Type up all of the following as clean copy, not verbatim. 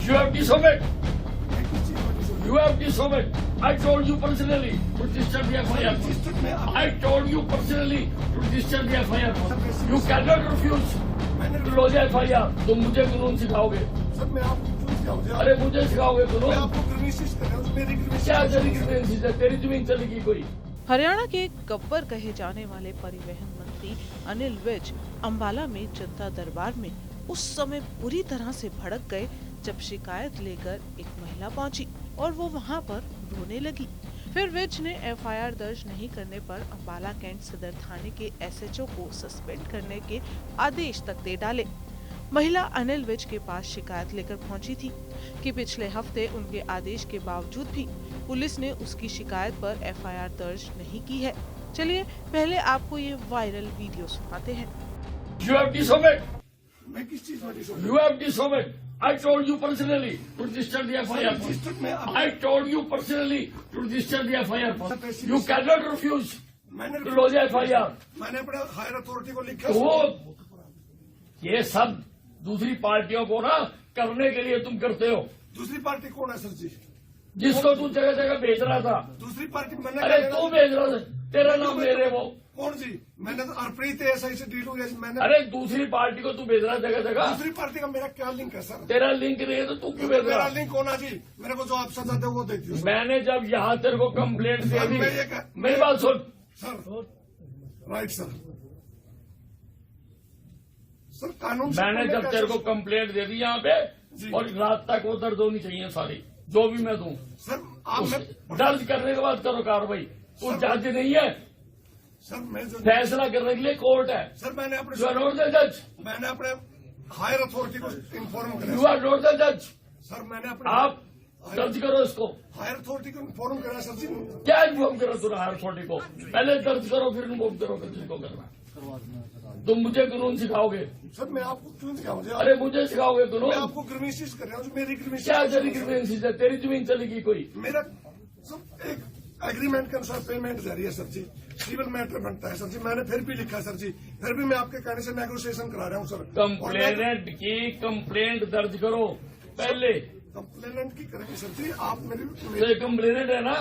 You have disobeyed. You have disobeyed. I told you personally to register the FIR. I told you personally to register the FIR. You cannot refuse to lodge FIR. तुम मुझे कानून सिखाओगे? Sir मैं आपको क्यों सिखाऊं? अरे मुझे सिखाओगे मैं कानून? आपको ग्रीवेंसेस कर रहा हूं, मेरी ग्रीवेंसेस क्या तेरी ग्रीवेंसेस है? तेरी जमीन चलेगी कोई? हरियाणा के गब्बर कहे जाने वाले परिवहन मंत्री अनिल विज अंबाला में जनता दरबार में उस समय पूरी तरह से भड़क गए जब शिकायत लेकर एक महिला पहुंची और वो वहां पर रोने लगी। फिर विज ने एफआईआर दर्ज नहीं करने पर अंबाला कैंट सदर थाने के एसएचओ को सस्पेंड करने के आदेश तक दे डाले। महिला अनिल विज के पास शिकायत लेकर पहुंची थी कि पिछले हफ्ते उनके आदेश के बावजूद भी पुलिस ने उसकी शिकायत पर एफआईआर दर्ज नहीं की है। चलिए पहले आपको ये वायरल वीडियो सुनाते हैं। You have disobeyed. मैं किस चीज में disobey? You have disobeyed. I told you personally to register the FIR. I told you personally to register the FIR. You cannot refuse मैंने to lodge FIR. मैंने अपने higher authority को लिखा। तो ये सब दूसरी पार्टियों को ना करने के लिए तुम करते हो। दूसरी पार्टी कौन है सर जी? जिसको तू जगह जगह भेज रहा था। दूसरी पार्टी मैंने अरे तू भेज रहा था, तेरा नाम ले रहे वो। कौन जी? मैंने तो हरप्रीत एसआई से डील हुई है। मैंने अरे दूसरी पार्टी को तू भेज रहा जगह जगह। दूसरी पार्टी का मेरा क्या लिंक है सर? तेरा लिंक नहीं है तो तू क्यों भेज मेरा रहा? लिंक होना जी, मेरे को जो आप सजा दे वो दे दीजिए। मैंने जब यहाँ तेरे को कंप्लेंट दे दी, मैं ये कह- मेरी बात सुन। Sir right sir. सर कानून से मैंने पहले जब क्या तेरे को सर? कंप्लेंट दे दी यहाँ पे जी। और रात तक वो दर्ज होनी चाहिए सारी, जो भी मैं दूं। सर आप उस मैं दर्ज करने के बाद करो कार्रवाई। तू जज नहीं है, सर मैं जो फैसला करने के लिए कोर्ट है। सर मैंने अपने यू आर नॉट द जज। मैंने अपने हायर अथॉरिटी को इन्फॉर्म यू करा। आर नॉट द जज। सर मैंने अपने आप दर्ज करो इसको। हायर अथॉरिटी को इन्फॉर्म करा सर जी। क्या इन्फॉर्म करो तुम हायर अथॉरिटी को? पहले दर्ज करो फिर इन्फॉर्म करो किसको करना। तुम मुझे कानून सिखाओगे? सर मैं आपको क्यों सिखाऊं जी? अरे मुझे सिखाओगे मैं कानून? आपको ग्रीवेंसेस कर रहा हूँ, जो मेरी ग्रीवेंसेस क्या तेरी ग्रीवेंसेस है? तेरी जमीन चलेगी कोई? मेरा सर एक एग्रीमेंट के अनुसार पेमेंट जारी है सर जी। सिविल मैटर बनता है सर जी। मैंने फिर भी लिखा सर जी, फिर भी मैं आपके कहने से नेगोशिएशन करा रहा हूँ सर। कंप्लेनेंट की कंप्लेंट दर्ज करो पहले। कंप्लेनेंट की करेंगे सर जी। आप ये मेरी कंप्लेनेंट है ना,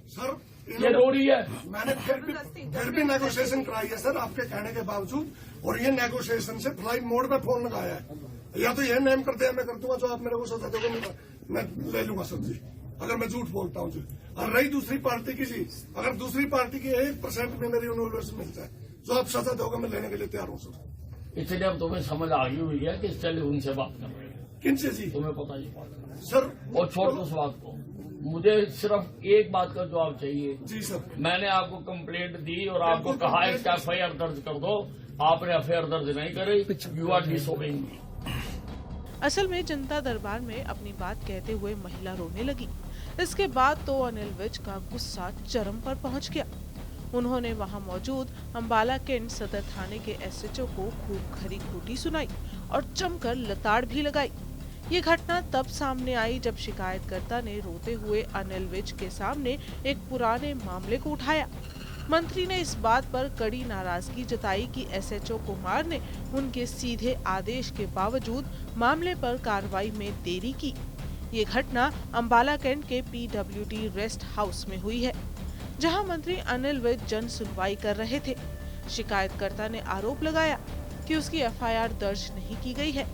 सर ये रो रही है। मैंने फिर भी नेगोशिएशन कराई है सर आपके कहने के बावजूद। और ये नेगोशिएशन से फ्लाइट मोड में फोन लगाया है। या तो ये नेम करते हैं मैं कर दूंगा, जो आप मेरे को सजा दोगे मैं ले लूंगा सर जी, अगर मैं झूठ बोलता हूँ जी। और रही दूसरी पार्टी की जी, अगर दूसरी पार्टी की 1% में मेरी यूनिवर्सिटी मिल जाए, जो आप सजा दोगे मैं लेने के लिए तैयार हूँ सर। इसलिए अब तुम्हें समझ आ गई हुई है कि चलिए उनसे बात कर रहे हैं। किनसे जी? तुम्हें पता ही बात सर और छोड़ दो उस बात को। मुझे सिर्फ एक बात का जवाब चाहिए। जी सर। मैंने आपको कंप्लेंट दी और आपको कहा इसका FIR दर्ज कर दो, आपने FIR दर्ज नहीं करी। यू आर डिसोबेइंग मी। असल में जनता दरबार में अपनी बात कहते हुए महिला रोने लगी। इसके बाद तो अनिल विज का गुस्सा चरम पर पहुंच गया। उन्होंने वहां मौजूद अंबाला कैंट सदर थाने के एसएचओ को खूब खरी खोटी सुनाई और जमकर लताड़ भी लगाई। ये घटना तब सामने आई जब शिकायतकर्ता ने रोते हुए अनिल विज के सामने एक पुराने मामले को उठाया। मंत्री ने इस बात पर कड़ी नाराजगी जताई कि एसएचओ कुमार ने उनके सीधे आदेश के बावजूद मामले पर कार्रवाई में देरी की। ये घटना अंबाला कैंट के PWD रेस्ट हाउस में हुई है, जहां मंत्री अनिल विज जन सुनवाई कर रहे थे। शिकायतकर्ता ने आरोप लगाया कि उसकी FIR दर्ज नहीं की गई है।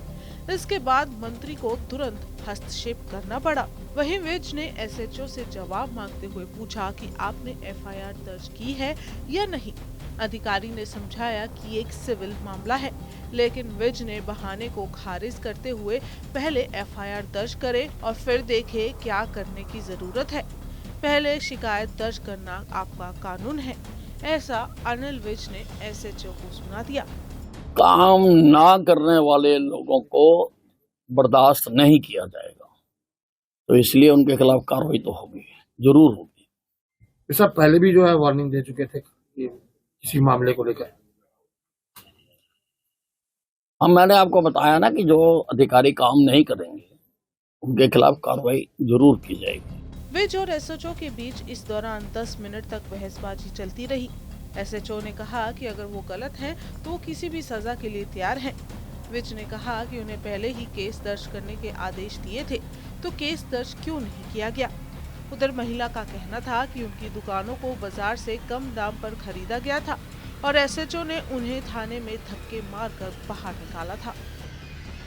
इसके बाद मंत्री को तुरंत हस्तक्षेप करना पड़ा। वहीं विज ने एसएचओ से जवाब मांगते हुए पूछा कि आपने FIR दर्ज की है या नहीं। अधिकारी ने समझाया कि एक सिविल मामला है, लेकिन विज ने बहाने को खारिज करते हुए पहले FIR दर्ज करे और फिर देखे क्या करने की जरूरत है। पहले शिकायत दर्ज करना आपका कानून है, ऐसा अनिल विज ने एसएचओ को सुना दिया। काम ना करने वाले लोगों को बर्दाश्त नहीं किया जाएगा, तो इसलिए उनके खिलाफ कार्रवाई तो होगी, जरूर होगी। सब पहले भी जो है वार्निंग दे चुके थे किसी मामले को लेकर। हम मैंने आपको बताया ना कि जो अधिकारी काम नहीं करेंगे उनके खिलाफ कार्रवाई जरूर की जाएगी। विज और एसएचओ के बीच इस दौरान 10 मिनट तक बहसबाजी चलती रही। एसएचओ ने कहा कि अगर वो गलत हैं तो वो किसी भी सजा के लिए तैयार हैं। विज ने कहा कि उन्हें पहले ही केस दर्ज करने के आदेश दिए थे, तो केस दर्ज क्यों नहीं किया गया। उधर महिला का कहना था कि उनकी दुकानों को बाजार से कम दाम पर खरीदा गया था और एसएचओ ने उन्हें थाने में धक्के मारकर बाहर निकाला था।